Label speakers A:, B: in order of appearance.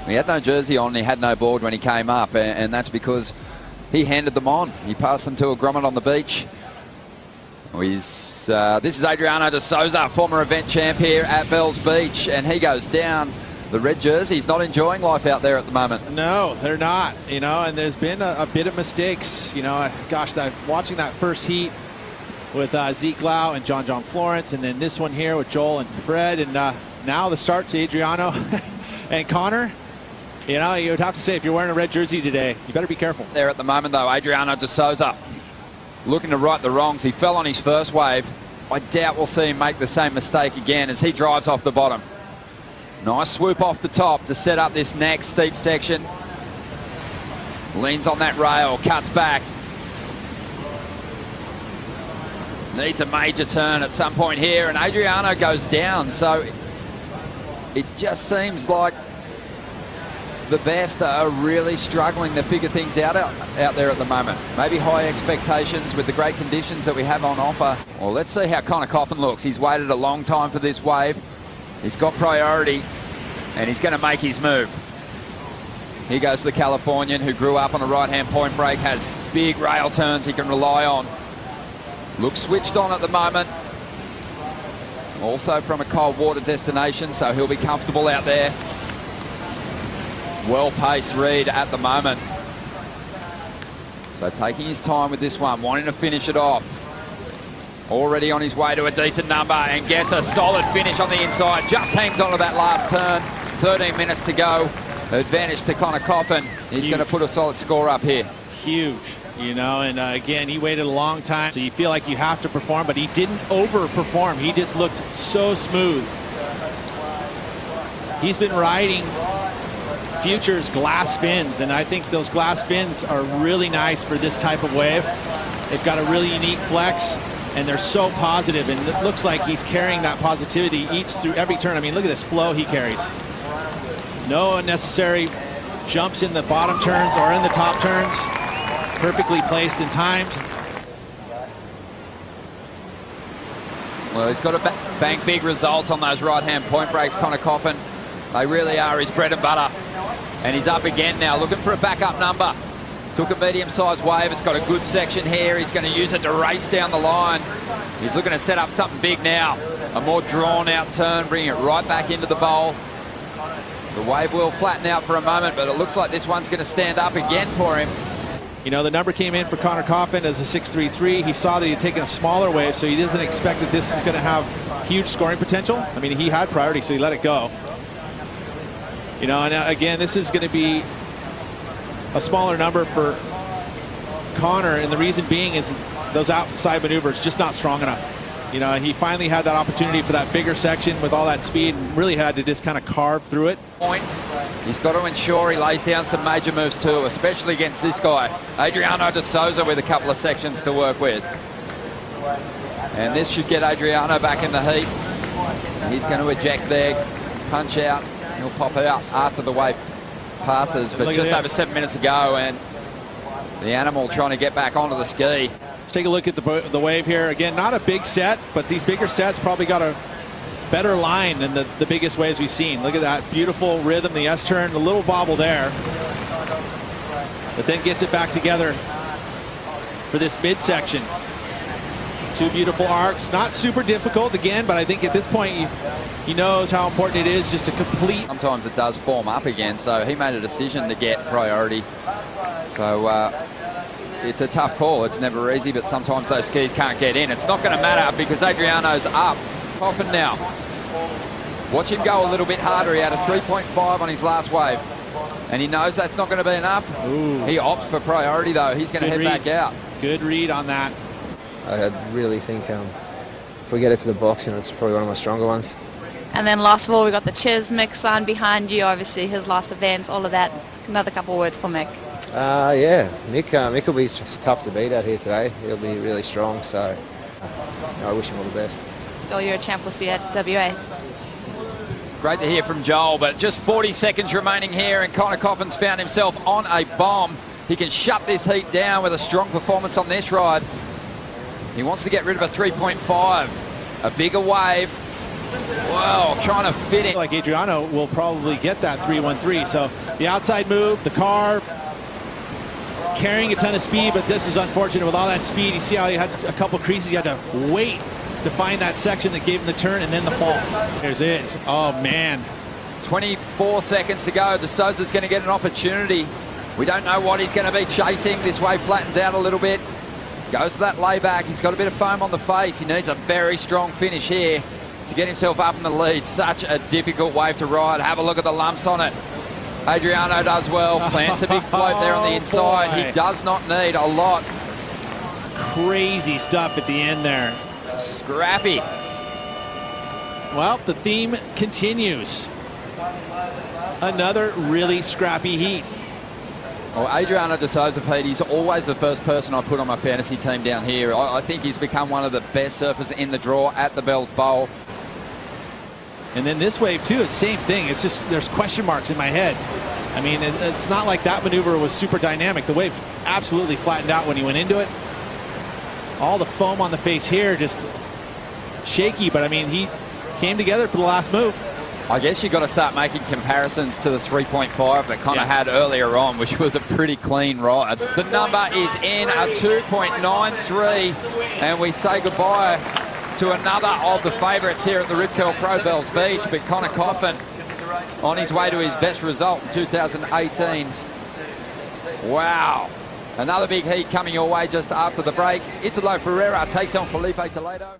A: He had no jersey on, he had no board when he came up, and that's because he handed them on. He passed them to a grommet on the beach. This is Adriano de Souza, former event champ here at Bells Beach, and he goes down. The red jersey's not enjoying life out there at the moment.
B: No, they're not, and there's been a bit of mistakes. Gosh, watching that first heat with Zeke Lau and John Florence, and then this one here with Joel and Fred, and now the start to Adriano and Connor. You would have to say, if you're wearing a red jersey today, you better be careful.
A: There at the moment, though, Adriano de Souza looking to right the wrongs. He fell on his first wave. I doubt we'll see him make the same mistake again as he drives off the bottom. Nice swoop off the top to set up this next steep section. Leans on that rail, cuts back. Needs a major turn at some point here, and Adriano goes down. So it just seems like the best are really struggling to figure things out there at the moment. Maybe high expectations with the great conditions that we have on offer. Well, let's see how Connor Coffin looks. He's waited a long time for this wave. He's got priority, and he's going to make his move. Here goes the Californian who grew up on a right-hand point break, has big rail turns he can rely on. Looks switched on at the moment. Also from a cold water destination, so he'll be comfortable out there. Well-paced read at the moment. So taking his time with this one, wanting to finish it off. Already on his way to a decent number and gets a solid finish on the inside. Just hangs on to that last turn. 13 minutes to go. Advantage to Connor Coffin. He's going to put a solid score up here.
B: Huge, and again, he waited a long time. So you feel like you have to perform, but he didn't overperform. He just looked so smooth. He's been riding Future's glass fins, and I think those glass fins are really nice for this type of wave. They've got a really unique flex, and they're so positive, and it looks like he's carrying that positivity through every turn. I mean, look at this flow he carries. No unnecessary jumps in the bottom turns or in the top turns. Perfectly placed and timed.
A: Well, he's got to bank big results on those right-hand point breaks, Connor Coffin. They really are his bread and butter. And he's up again now, looking for a backup number. Took a medium-sized wave. It's got a good section here. He's going to use it to race down the line. He's looking to set up something big now. A more drawn-out turn, bringing it right back into the bowl. The wave will flatten out for a moment, but it looks like this one's going to stand up again for him.
B: The number came in for Connor Coffin as a 6.33. He saw that he had taken a smaller wave, so he doesn't expect that this is going to have huge scoring potential. I mean, he had priority, so he let it go. And again, this is going to be a smaller number for Connor, and the reason being is those outside maneuvers just not strong enough. He finally had that opportunity for that bigger section with all that speed and really had to just kind of carve through it.
A: He's got to ensure he lays down some major moves too, especially against this guy, Adriano de Souza, with a couple of sections to work with. And this should get Adriano back in the heat. He's going to eject there, punch out. He'll pop out after the wave passes, but just over 7 minutes ago, and the animal trying to get back onto the ski.
B: Let's take a look at the wave here. Again, not a big set, but these bigger sets probably got a better line than the biggest waves we've seen. Look at that beautiful rhythm, the S-turn, the little bobble there. But then gets it back together for this midsection. Two beautiful arcs, not super difficult again, but I think at this point he knows how important it is just to complete.
A: Sometimes it does form up again, so he made a decision to get priority. So it's a tough call. It's never easy, but sometimes those skis can't get in. It's not going to matter because Adriano's up. Coffin now. Watch him go a little bit harder. He had a 3.5 on his last wave, and he knows that's not going to be enough.
B: Ooh.
A: He opts for priority, though. He's going to head back out.
B: Good read on that.
C: I really think if we get it to the box, it's probably one of my stronger ones.
D: And then last of all, we got the Cheers mix on behind you, obviously his last events, all of that. Another couple of words for Mick.
C: Yeah, Mick will be just tough to beat out here today. He'll be really strong, so I wish him all the best.
D: Joel, you're a champ. We'll see you at WA.
A: Great to hear from Joel, but just 40 seconds remaining here, and Connor Coffin's found himself on a bomb. He can shut this heat down with a strong performance on this ride. He wants to get rid of a 3.5, a bigger wave. Well, trying to fit in.
B: Like Adriano will probably get that 3-1-3. So the outside move, the carve, carrying a ton of speed, but this is unfortunate with all that speed. You see how he had a couple creases. He had to wait to find that section that gave him the turn and then the fall. There's it. Oh, man.
A: 24 seconds to go. De Souza's going to get an opportunity. We don't know what he's going to be chasing. This wave flattens out a little bit. Goes to that layback. He's got a bit of foam on the face. He needs a very strong finish here to get himself up in the lead. Such a difficult wave to ride. Have a look at the lumps on it. Adriano does well. Plants a big float there on the inside.
B: Boy.
A: He does not need a lot.
B: Crazy stuff at the end there.
A: Scrappy.
B: Well, the theme continues. Another really scrappy heat.
A: Well, Adriano de Souza, Pete, he's always the first person I put on my fantasy team down here. I think he's become one of the best surfers in the draw at the Bells Bowl.
B: And then this wave, too, it's the same thing. It's just there's question marks in my head. I mean, it's not like that maneuver was super dynamic. The wave absolutely flattened out when he went into it. All the foam on the face here, just shaky. But, I mean, he came together for the last move.
A: I guess you've got to start making comparisons to the 3.5 that Connor had earlier on, which was a pretty clean ride. The number is in, a 2.93, and we say goodbye to another of the favourites here at the Rip Curl Pro Bells Beach, but Connor Coffin on his way to his best result in 2018. Wow. Another big heat coming your way just after the break. Italo Ferreira takes on Felipe Toledo.